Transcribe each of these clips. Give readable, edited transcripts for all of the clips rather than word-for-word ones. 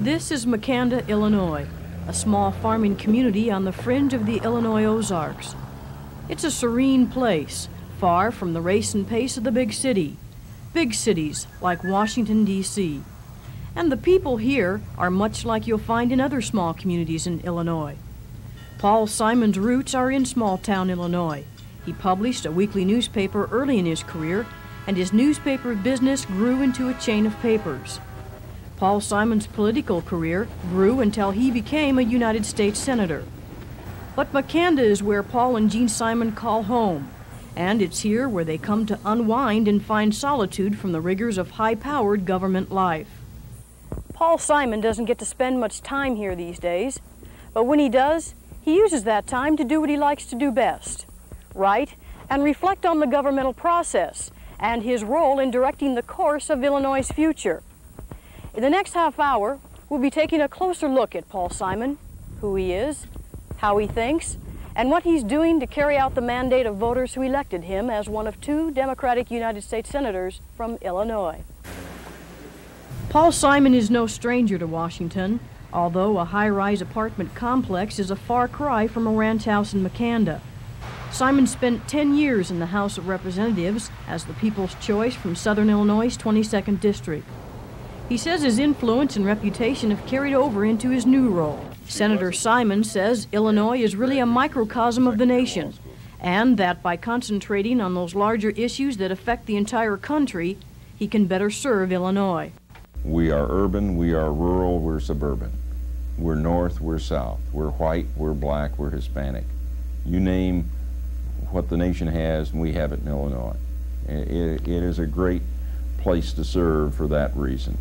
This is Makanda, Illinois, a small farming community on the fringe of the Illinois Ozarks. It's a serene place, far from the race and pace of the big city. Big cities like Washington, D.C. And the people here are much like you'll find in other small communities in Illinois. Paul Simon's roots are in small-town Illinois. He published a weekly newspaper early in his career, and his newspaper business grew into a chain of papers. Paul Simon's political career grew until he became a United States Senator. But Makanda is where Paul and Jean Simon call home, and it's here where they come to unwind and find solitude from the rigors of high-powered government life. Paul Simon doesn't get to spend much time here these days, but when he does, he uses that time to do what he likes to do best, write and reflect on the governmental process and his role in directing the course of Illinois' future. In the next half hour, we'll be taking a closer look at Paul Simon, who he is, how he thinks, and what he's doing to carry out the mandate of voters who elected him as one of 2 Democratic United States Senators from Illinois. Paul Simon is no stranger to Washington, although a high-rise apartment complex is a far cry from a ranch house in Makanda. Simon spent 10 years in the House of Representatives as the People's Choice from Southern Illinois' 22nd District. He says his influence and reputation have carried over into his new role. Senator Simon says Illinois is really a microcosm of the nation, and that by concentrating on those larger issues that affect the entire country, he can better serve Illinois. We are urban, we are rural, we're suburban. We're north, we're south. We're white, we're black, we're Hispanic. You name what the nation has, and we have it in Illinois. It is a great place to serve for that reason.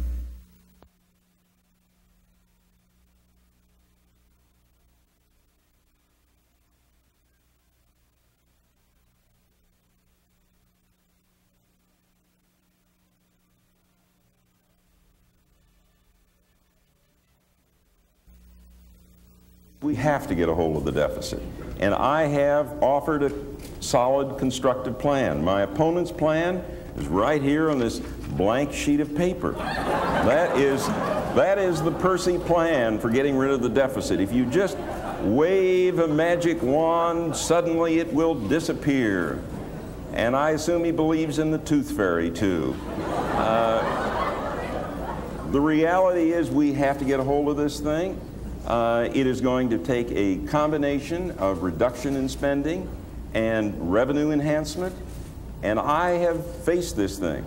We have to get a hold of the deficit. And I have offered a solid, constructive plan. My opponent's plan is right here on this blank sheet of paper. That is the Percy plan for getting rid of the deficit. If you just wave a magic wand, suddenly it will disappear. And I assume he believes in the tooth fairy, too. The reality is we have to get a hold of this thing. It is going to take a combination of reduction in spending and revenue enhancement, and I have faced this thing.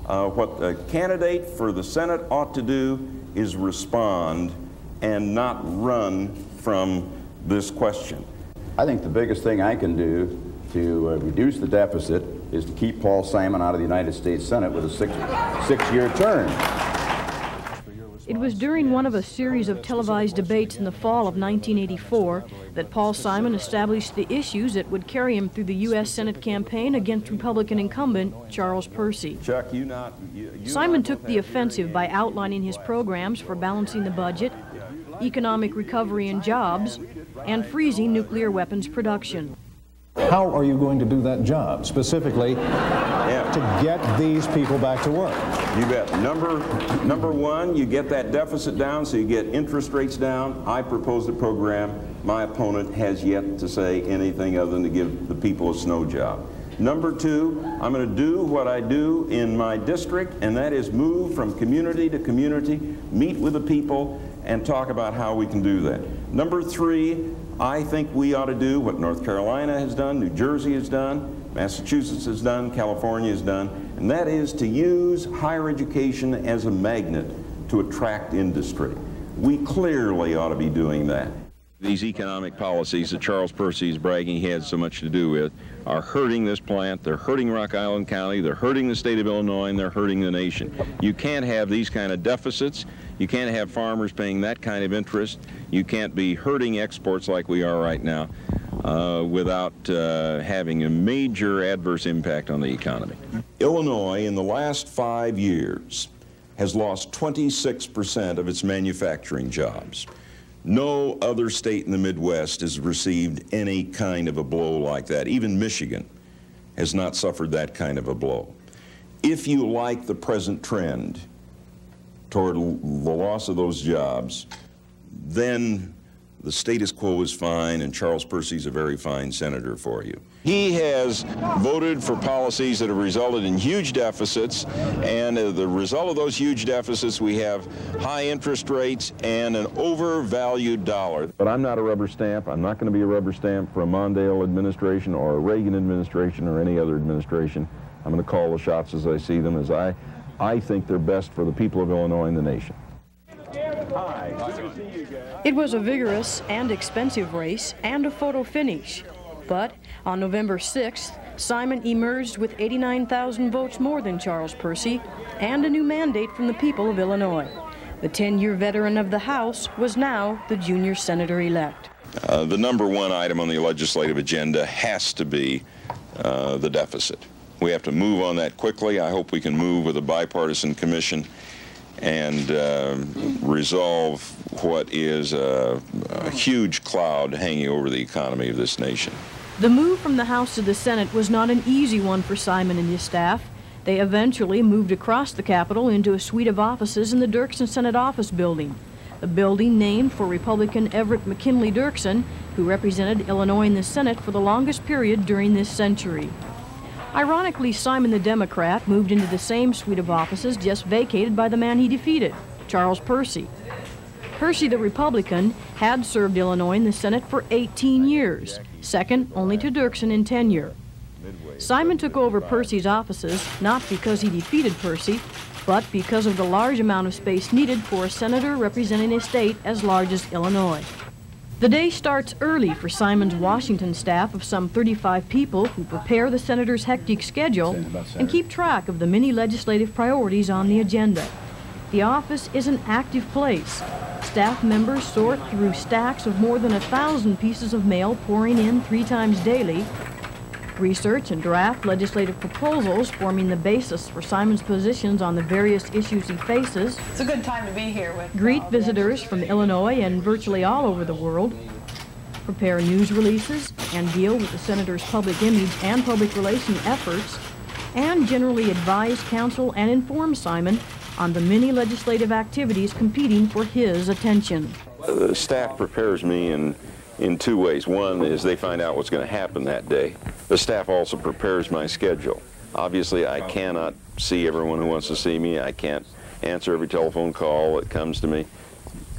What a candidate for the Senate ought to do is respond and not run from this question. I think the biggest thing I can do to reduce the deficit is to keep Paul Simon out of the United States Senate with a six-year term. It was during one of a series of televised debates in the fall of 1984 that Paul Simon established the issues that would carry him through the U.S. Senate campaign against Republican incumbent Charles Percy. Chuck, Simon took the offensive by outlining his programs for balancing the budget, economic recovery and jobs, and freezing nuclear weapons production. How are you going to do that job, specifically to get these people back to work? You bet. Number one, you get that deficit down, so you get interest rates down. I proposed a program. My opponent has yet to say anything other than to give the people a snow job. Number two, I'm going to do what I do in my district, and that is move from community to community, meet with the people, and talk about how we can do that. Number three, I think we ought to do what North Carolina has done, New Jersey has done, Massachusetts has done, California has done, and that is to use higher education as a magnet to attract industry. We clearly ought to be doing that. These economic policies that Charles Percy is bragging he had so much to do with are hurting this plant, they're hurting Rock Island County, they're hurting the state of Illinois, and they're hurting the nation. You can't have these kind of deficits, you can't have farmers paying that kind of interest, you can't be hurting exports like we are right now without having a major adverse impact on the economy. Illinois, in the last 5 years, has lost 26% of its manufacturing jobs. No other state in the Midwest has received any kind of a blow like that. Even Michigan has not suffered that kind of a blow. If you like the present trend, toward the loss of those jobs, then the status quo is fine, and Charles Percy's a very fine senator for you. He has voted for policies that have resulted in huge deficits, and as the result of those huge deficits, we have high interest rates and an overvalued dollar. But I'm not a rubber stamp. I'm not going to be a rubber stamp for a Mondale administration or a Reagan administration or any other administration. I'm going to call the shots as I see them, as I think they're best for the people of Illinois and the nation. Hi. Good to see you guys. It was a vigorous and expensive race and a photo finish. But on November 6th, Simon emerged with 89,000 votes more than Charles Percy and a new mandate from the people of Illinois. The 10-year veteran of the House was now the junior senator-elect. The number one item on the legislative agenda has to be the deficit. We have to move on that quickly. I hope we can move with a bipartisan commission and resolve what is a huge cloud hanging over the economy of this nation. The move from the House to the Senate was not an easy one for Simon and his staff. They eventually moved across the Capitol into a suite of offices in the Dirksen Senate Office Building, a building named for Republican Everett McKinley Dirksen, who represented Illinois in the Senate for the longest period during this century. Ironically, Simon the Democrat moved into the same suite of offices just vacated by the man he defeated, Charles Percy. Percy the Republican had served Illinois in the Senate for 18 years, second only to Dirksen in tenure. Simon took over Percy's offices not because he defeated Percy, but because of the large amount of space needed for a senator representing a state as large as Illinois. The day starts early for Simon's Washington staff of some 35 people who prepare the senator's hectic schedule and keep track of the many legislative priorities on the agenda. The office is an active place. Staff members sort through stacks of more than 1,000 pieces of mail pouring in 3 times daily, research and draft legislative proposals forming the basis for Simon's positions on the various issues he faces. It's a good time to be here with greet visitors from Illinois and virtually all over the world, prepare news releases and deal with the senator's public image and public relation efforts, and generally advise, counsel, and inform Simon on the many legislative activities competing for his attention. The staff prepares me in 2 ways. One is they find out what's going to happen that day. The staff also prepares my schedule. Obviously, I cannot see everyone who wants to see me. I can't answer every telephone call that comes to me.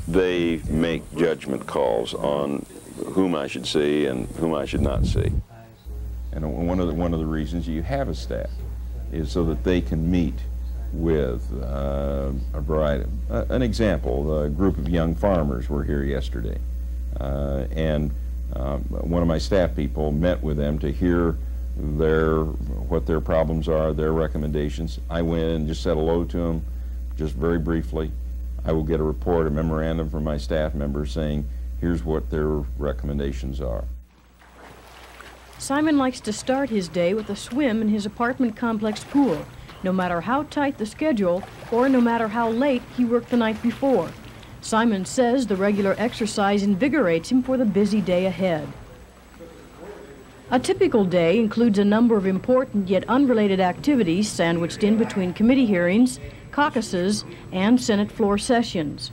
They make judgment calls on whom I should see and whom I should not see. And one of the reasons you have a staff is so that they can meet with a variety. An example, a group of young farmers were here yesterday. One of my staff people met with them to hear what their problems are, their recommendations. I went and just said hello to them, just very briefly. I will get a report, a memorandum from my staff members saying, here's what their recommendations are. Simon likes to start his day with a swim in his apartment complex pool, no matter how tight the schedule or no matter how late he worked the night before. Simon says the regular exercise invigorates him for the busy day ahead. A typical day includes a number of important yet unrelated activities sandwiched in between committee hearings, caucuses, and Senate floor sessions.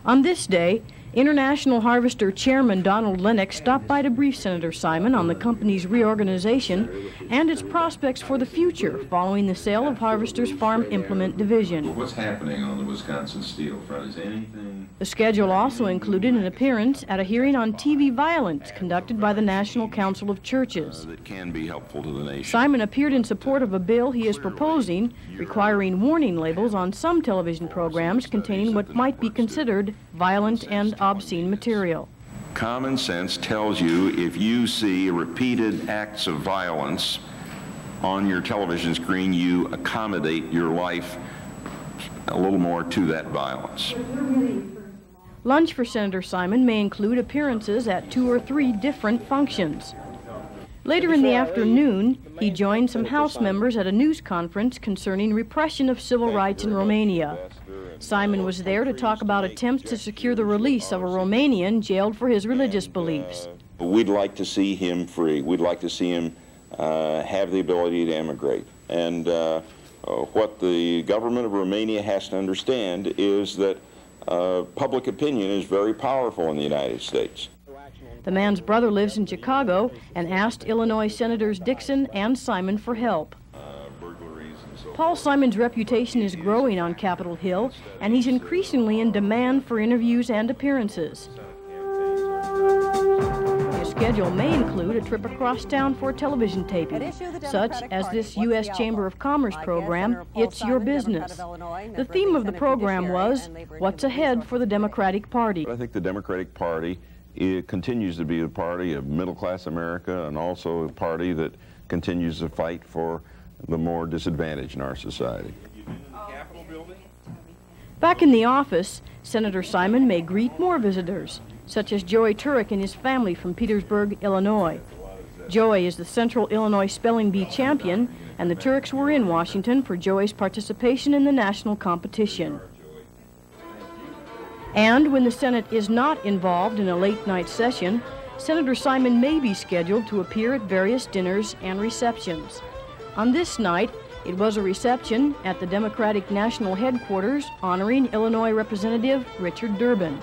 On this day, International Harvester Chairman Donald Lennox stopped by to brief Senator Simon on the company's reorganization and its prospects for the future following the sale of Harvester's Farm Implement Division. What's happening on the Wisconsin steel front? Is anything... The schedule also included an appearance at a hearing on TV violence conducted by the National Council of Churches. That can be helpful to the nation. Simon appeared in support of a bill he is proposing requiring warning labels on some television programs containing what might be considered violent and obscene material. Common sense tells you if you see repeated acts of violence on your television screen, you accommodate your life a little more to that violence. Lunch for Senator Simon may include appearances at 2 or 3 different functions. Later in the afternoon, he joined some House members at a news conference concerning repression of civil rights in Romania. Simon was there to talk about attempts to secure the release of a Romanian jailed for his religious beliefs. We'd like to see him free. We'd like to see him have the ability to emigrate. And What the government of Romania has to understand is that public opinion is very powerful in the United States. The man's brother lives in Chicago and asked Illinois Senators Dixon and Simon for help. Paul Simon's reputation is growing on Capitol Hill, and he's increasingly in demand for interviews and appearances. His schedule may include a trip across town for television taping, such as this U.S. Chamber of Commerce program, It's Your Business. The theme of the program was, What's Ahead for the Democratic Party? I think the Democratic Party continues to be the party of middle-class America, and also a party that continues to fight for the more disadvantaged in our society. Back in the office, Senator Simon may greet more visitors, such as Joey Turek and his family from Petersburg, Illinois. Joey is the Central Illinois Spelling Bee champion, and the Tureks were in Washington for Joey's participation in the national competition. And when the Senate is not involved in a late-night session, Senator Simon may be scheduled to appear at various dinners and receptions. On this night, it was a reception at the Democratic National Headquarters honoring Illinois Representative Richard Durbin.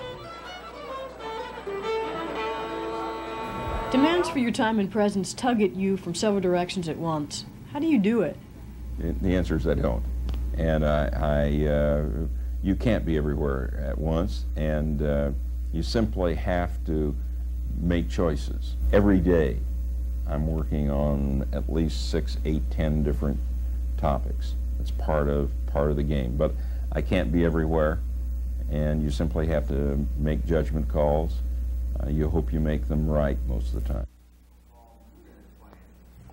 Demands for your time and presence tug at you from several directions at once. How do you do it? The answer is I don't. And you can't be everywhere at once, and you simply have to make choices. Every day I'm working on at least 6, 8, 10 different topics. It's part of the game. But I can't be everywhere, and you simply have to make judgment calls. You hope you make them right most of the time.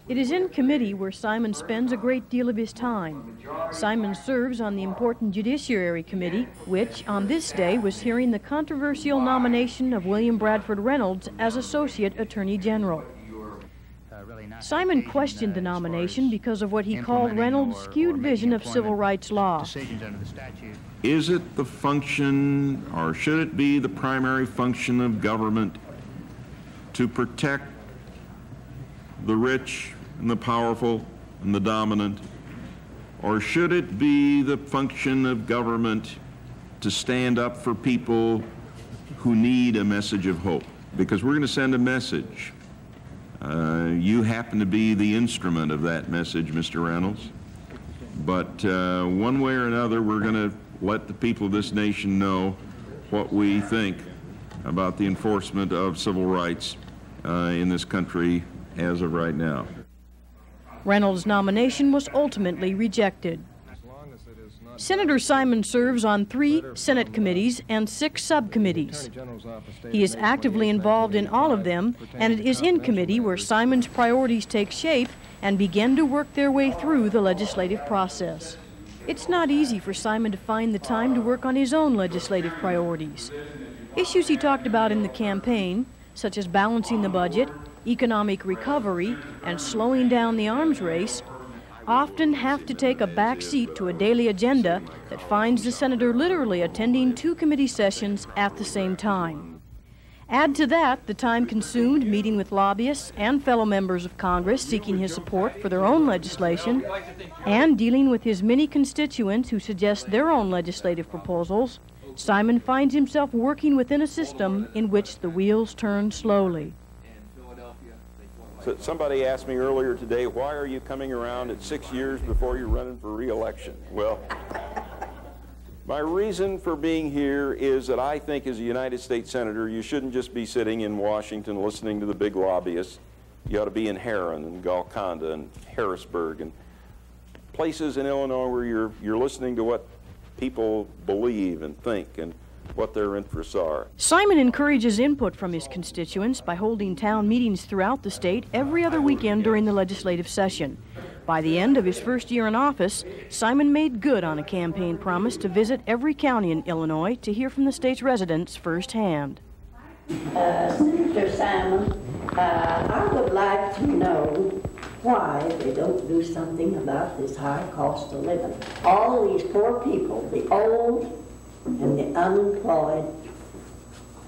It is in committee where Simon spends a great deal of his time. Simon serves on the important Judiciary Committee, which on this day was hearing the controversial nomination of William Bradford Reynolds as Associate Attorney General. Simon questioned the nomination because of what he called Reynolds' skewed vision of civil rights law. Is it the function, or should it be the primary function of government to protect the rich and the powerful and the dominant? Or should it be the function of government to stand up for people who need a message of hope? Because we're going to send a message. You happen to be the instrument of that message, Mr. Reynolds. But one way or another, we're going to let the people of this nation know what we think about the enforcement of civil rights in this country as of right now. Reynolds' nomination was ultimately rejected. Senator Simon serves on 3 Senate committees and 6 subcommittees. He is actively involved in all of them, and it is in committee where Simon's priorities take shape and begin to work their way through the legislative process. It's not easy for Simon to find the time to work on his own legislative priorities. Issues he talked about in the campaign, such as balancing the budget, economic recovery, and slowing down the arms race, often have to take a back seat to a daily agenda that finds the senator literally attending 2 committee sessions at the same time. Add to that the time consumed meeting with lobbyists and fellow members of Congress seeking his support for their own legislation, and dealing with his many constituents who suggest their own legislative proposals, Simon finds himself working within a system in which the wheels turn slowly. So somebody asked me earlier today, why are you coming around at 6 years before you're running for re-election? Well, my reason for being here is that I think as a United States Senator, you shouldn't just be sitting in Washington listening to the big lobbyists. You ought to be in Heron and Golconda and Harrisburg and places in Illinois where you're listening to what people believe and think and what their interests are. Simon encourages input from his constituents by holding town meetings throughout the state every other weekend during the legislative session. By the end of his first year in office, Simon made good on a campaign promise to visit every county in Illinois to hear from the state's residents firsthand. Senator Simon, I would like to know why they don't do something about this high cost of living. All these poor people, the old and the unemployed,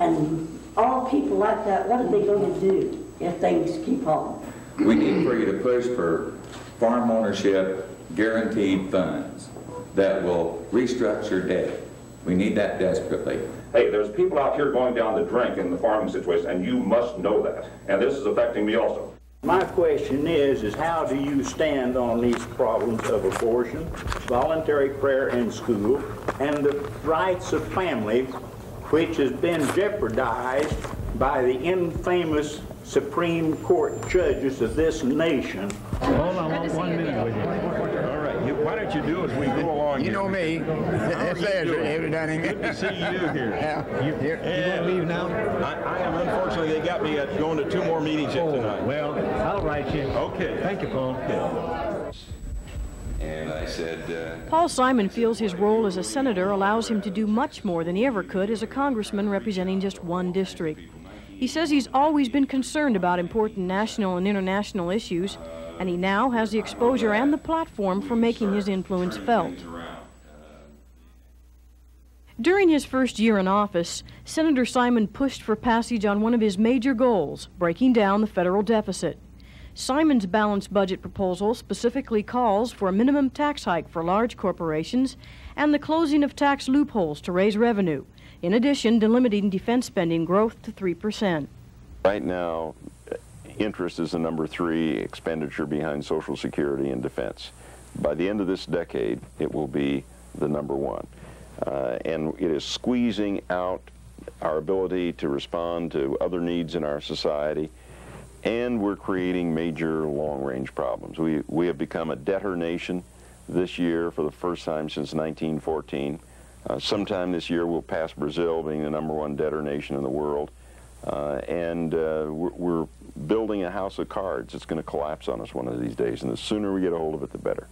and all people like that, what are they going to do if things keep on? We need for you to push for farm ownership guaranteed funds that will restructure debt. We need that desperately. Hey, there's people out here going down the drink in the farming situation, and you must know that. And this is affecting me also. My question is how do you stand on these problems of abortion, voluntary prayer in school, and the rights of families, which has been jeopardized by the infamous Supreme Court judges of this nation? Hold on one minute with you. All right, why don't you do as we go along? You know me. That's every Dunning. Good to see you here. Yeah. You want to leave now? I am. Unfortunately, they got me going to 2 more meetings yet tonight. Well, I'll write you. Okay. Thank you, Paul. And I said, Paul Simon feels his role as a senator allows him to do much more than he ever could as a congressman representing just one district. He says he's always been concerned about important national and international issues, and he now has the exposure and the platform for making his influence felt. During his first year in office, Senator Simon pushed for passage on one of his major goals, breaking down the federal deficit. Simon's balanced budget proposal specifically calls for a minimum tax hike for large corporations and the closing of tax loopholes to raise revenue, in addition to limiting defense spending growth to 3%. Right now, interest is the number 3 expenditure behind Social Security and defense. By the end of this decade, it will be the number 1. And it is squeezing out our ability to respond to other needs in our society, and we're creating major long-range problems. We have become a debtor nation this year for the first time since 1914. Sometime this year we'll pass Brazil being the number 1 debtor nation in the world. We're building a house of cards. It's going to collapse on us one of these days, and the sooner we get a hold of it, the better.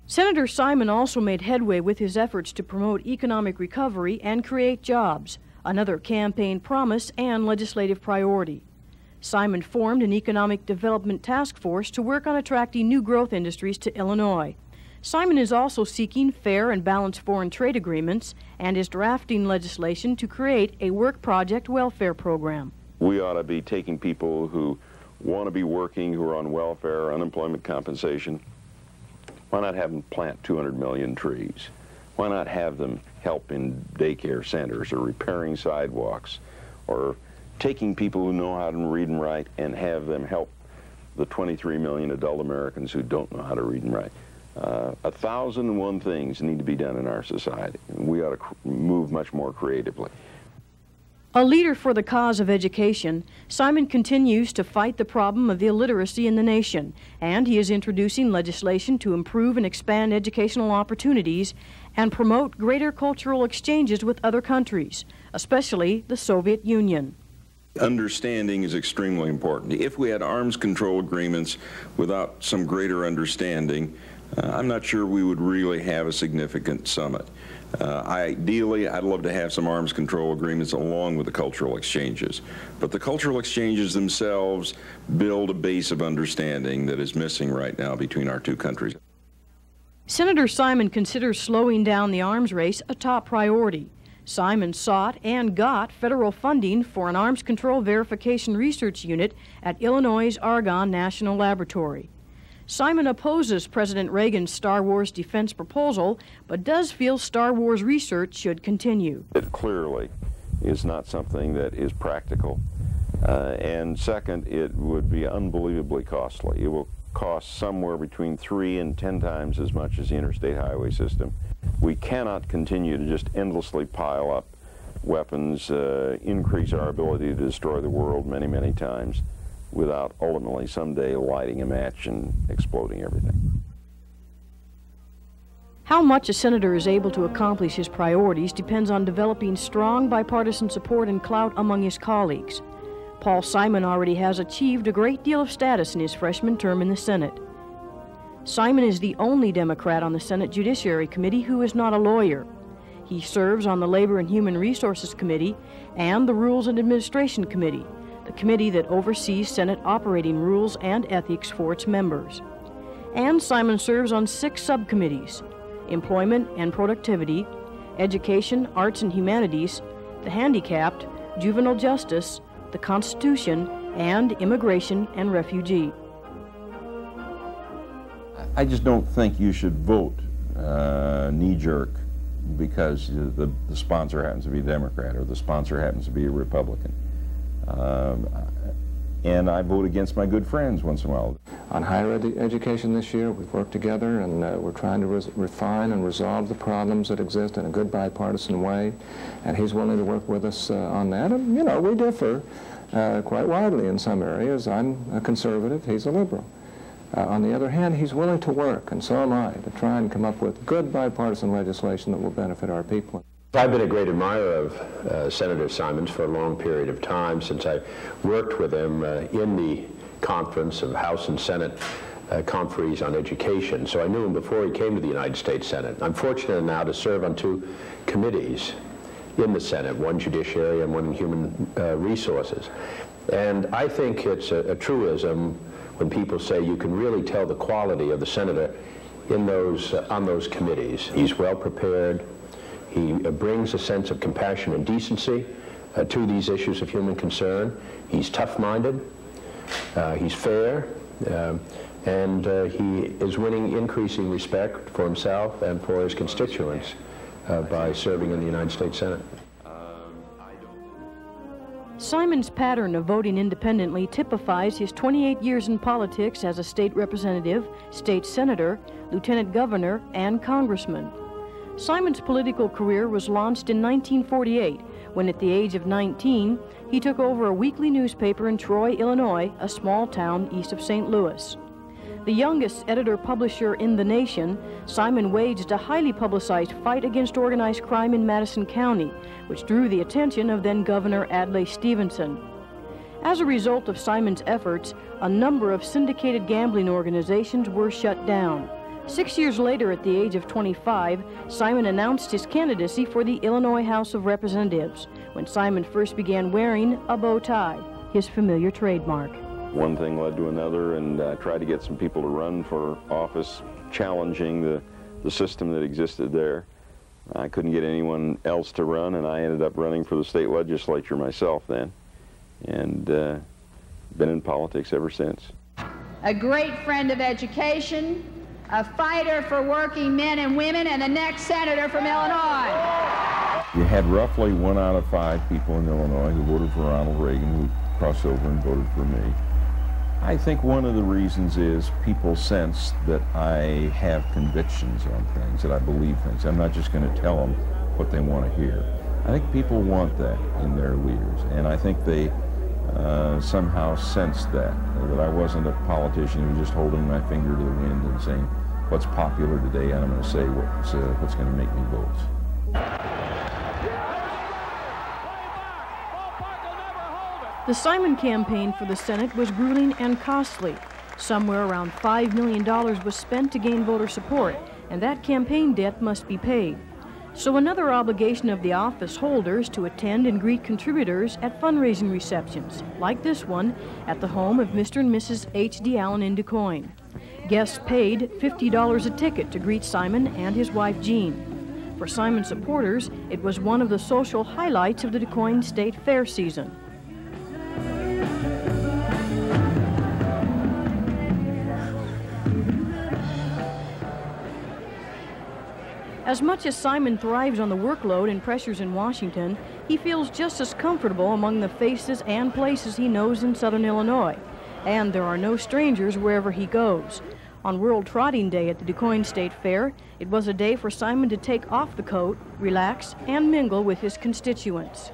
Senator Simon also made headway with his efforts to promote economic recovery and create jobs, another campaign promise and legislative priority. Simon formed an economic development task force to work on attracting new growth industries to Illinois. Simon is also seeking fair and balanced foreign trade agreements and is drafting legislation to create a work project welfare program. We ought to be taking people who want to be working, who are on welfare, unemployment compensation. Why not have them plant 200 million trees? Why not have them help in daycare centers or repairing sidewalks, or taking people who know how to read and write and have them help the 23 million adult Americans who don't know how to read and write? 1,001 things need to be done in our society. We ought to move much more creatively. A leader for the cause of education, Simon continues to fight the problem of illiteracy in the nation, and he is introducing legislation to improve and expand educational opportunities and promote greater cultural exchanges with other countries, especially the Soviet Union. Understanding is extremely important. If we had arms control agreements without some greater understanding, I'm not sure we would really have a significant summit. Ideally, I'd love to have some arms control agreements along with the cultural exchanges. But the cultural exchanges themselves build a base of understanding that is missing right now between our 2 countries. Senator Simon considers slowing down the arms race a top priority. Simon sought and got federal funding for an arms control verification research unit at Illinois' Argonne National Laboratory. Simon opposes President Reagan's Star Wars defense proposal, but does feel Star Wars research should continue. It clearly is not something that is practical. And second, it would be unbelievably costly. It will cost somewhere between 3 and 10 times as much as the interstate highway system. We cannot continue to just endlessly pile up weapons, increase our ability to destroy the world many, many times, without ultimately someday lighting a match and exploding everything. How much a senator is able to accomplish his priorities depends on developing strong bipartisan support and clout among his colleagues. Paul Simon already has achieved a great deal of status in his freshman term in the Senate. Simon is the only Democrat on the Senate Judiciary Committee who is not a lawyer. He serves on the Labor and Human Resources Committee and the Rules and Administration Committee, the committee that oversees Senate operating rules and ethics for its members. And Simon serves on 6 subcommittees: Employment and Productivity, Education, Arts and Humanities, the Handicapped, Juvenile Justice, the Constitution, and Immigration and Refugee. I just don't think you should vote knee-jerk because the sponsor happens to be a Democrat or the sponsor happens to be a Republican. And I vote against my good friends once in a while. On higher education this year, we've worked together and we're trying to refine and resolve the problems that exist in a good bipartisan way, and he's willing to work with us on that. And, you know, we differ quite widely in some areas. I'm a conservative, he's a liberal. On the other hand, he's willing to work, and so am I, to try and come up with good bipartisan legislation that will benefit our people. I've been a great admirer of Senator Simons for a long period of time, since I worked with him in the conference of House and Senate conferees on education. So I knew him before he came to the United States Senate. I'm fortunate now to serve on 2 committees in the Senate, one Judiciary and one in Human Resources. And I think it's a truism when people say you can really tell the quality of the senator in those, on those committees. He's well prepared. He brings a sense of compassion and decency to these issues of human concern. He's tough-minded, he's fair, and he is winning increasing respect for himself and for his constituents by serving in the United States Senate. Simon's pattern of voting independently typifies his 28 years in politics as a state representative, state senator, lieutenant governor, and congressman. Simon's political career was launched in 1948, when at the age of 19, he took over a weekly newspaper in Troy, Illinois, a small town east of St. Louis. The youngest editor-publisher in the nation, Simon waged a highly publicized fight against organized crime in Madison County, which drew the attention of then-Governor Adlai Stevenson. As a result of Simon's efforts, a number of syndicated gambling organizations were shut down. 6 years later, at the age of 25, Simon announced his candidacy for the Illinois House of Representatives, when Simon first began wearing a bow tie, his familiar trademark. One thing led to another, and I tried to get some people to run for office, challenging the system that existed there. I couldn't get anyone else to run, and I ended up running for the state legislature myself then, and been in politics ever since. A great friend of education, a fighter for working men and women, and the next senator from Illinois. You had roughly 1 out of 5 people in Illinois who voted for Ronald Reagan who crossed over and voted for me. I think one of the reasons is people sense that I have convictions on things, that I believe things. I'm not just going to tell them what they want to hear. I think people want that in their leaders, and I think they somehow sensed that I wasn't a politician who was just holding my finger to the wind and saying, what's popular today, and I'm going to say what's going to make me votes. The Simon campaign for the Senate was grueling and costly. Somewhere around $5 million was spent to gain voter support, and that campaign debt must be paid. So another obligation of the office holders to attend and greet contributors at fundraising receptions, like this one at the home of Mr. and Mrs. H.D. Allen in DuQuoin. Guests paid $50 a ticket to greet Simon and his wife Jean. For Simon supporters, it was one of the social highlights of the DuQuoin State Fair season. As much as Simon thrives on the workload and pressures in Washington, he feels just as comfortable among the faces and places he knows in southern Illinois. And there are no strangers wherever he goes. On World Trotting Day at the DuQuoin State Fair, it was a day for Simon to take off the coat, relax, and mingle with his constituents.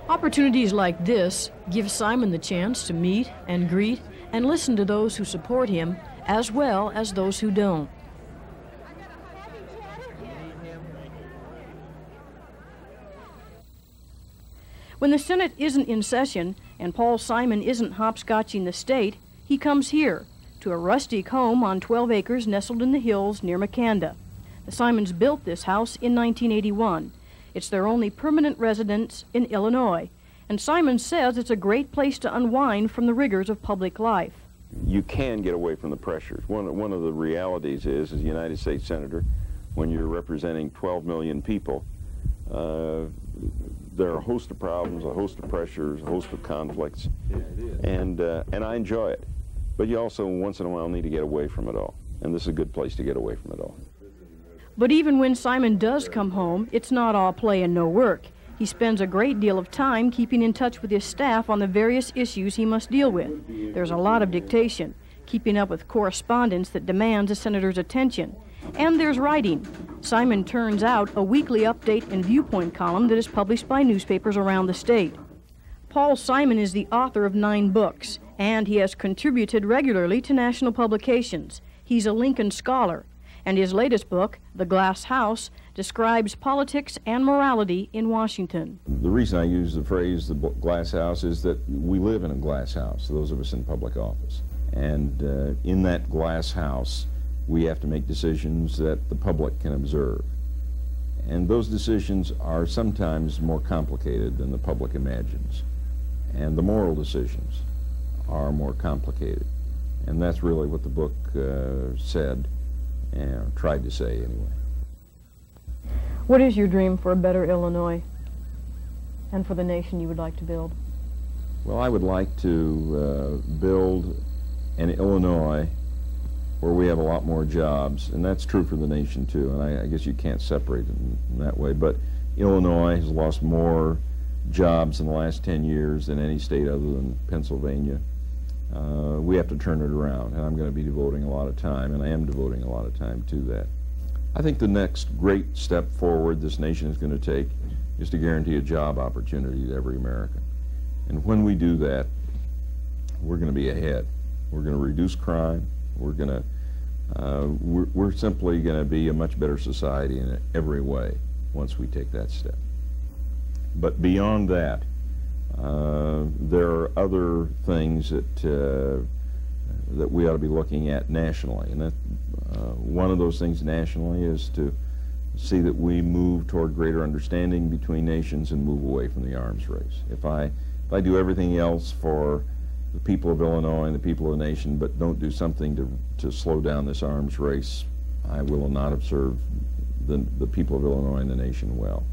Opportunities like this give Simon the chance to meet and greet and listen to those who support him, as well as those who don't. When the Senate isn't in session and Paul Simon isn't hopscotching the state, he comes here, to a rustic home on 12 acres nestled in the hills near Makanda. The Simons built this house in 1981. It's their only permanent residence in Illinois, and Simon says it's a great place to unwind from the rigors of public life. You can get away from the pressures. One of the realities is, as a United States Senator, when you're representing 12 million people, there are a host of problems, a host of pressures, a host of conflicts, and I enjoy it. but you also once in a while need to get away from it all. And this is a good place to get away from it all. But even when Simon does come home, it's not all play and no work. He spends a great deal of time keeping in touch with his staff on the various issues he must deal with. There's a lot of dictation, keeping up with correspondence that demands a senator's attention. And there's writing. Simon turns out a weekly update and viewpoint column that is published by newspapers around the state. Paul Simon is the author of 9 books, and he has contributed regularly to national publications. He's a Lincoln scholar, and his latest book, The Glass House, describes politics and morality in Washington. The reason I use the phrase the glass house is that we live in a glass house, those of us in public office. And in that glass house, we have to make decisions that the public can observe. And those decisions are sometimes more complicated than the public imagines. And the moral decisions are more complicated. And that's really what the book said, and tried to say anyway. What is your dream for a better Illinois and for the nation you would like to build? Well, I would like to build an Illinois where we have a lot more jobs, and that's true for the nation too, and I guess you can't separate it in that way, but Illinois has lost more jobs in the last 10 years than any state other than Pennsylvania. We have to turn it around, and I'm going to be devoting a lot of time, and I am devoting a lot of time to that. I think the next great step forward this nation is going to take is to guarantee a job opportunity to every American. And when we do that, we're going to be ahead. We're going to reduce crime. We're going to, we're simply going to be a much better society in every way once we take that step. But beyond that, there are other things that that we ought to be looking at nationally, and that one of those things nationally is to see that we move toward greater understanding between nations and move away from the arms race. If I do everything else for the people of Illinois and the people of the nation, but don't do something to slow down this arms race, I will not have served the people of Illinois and the nation well.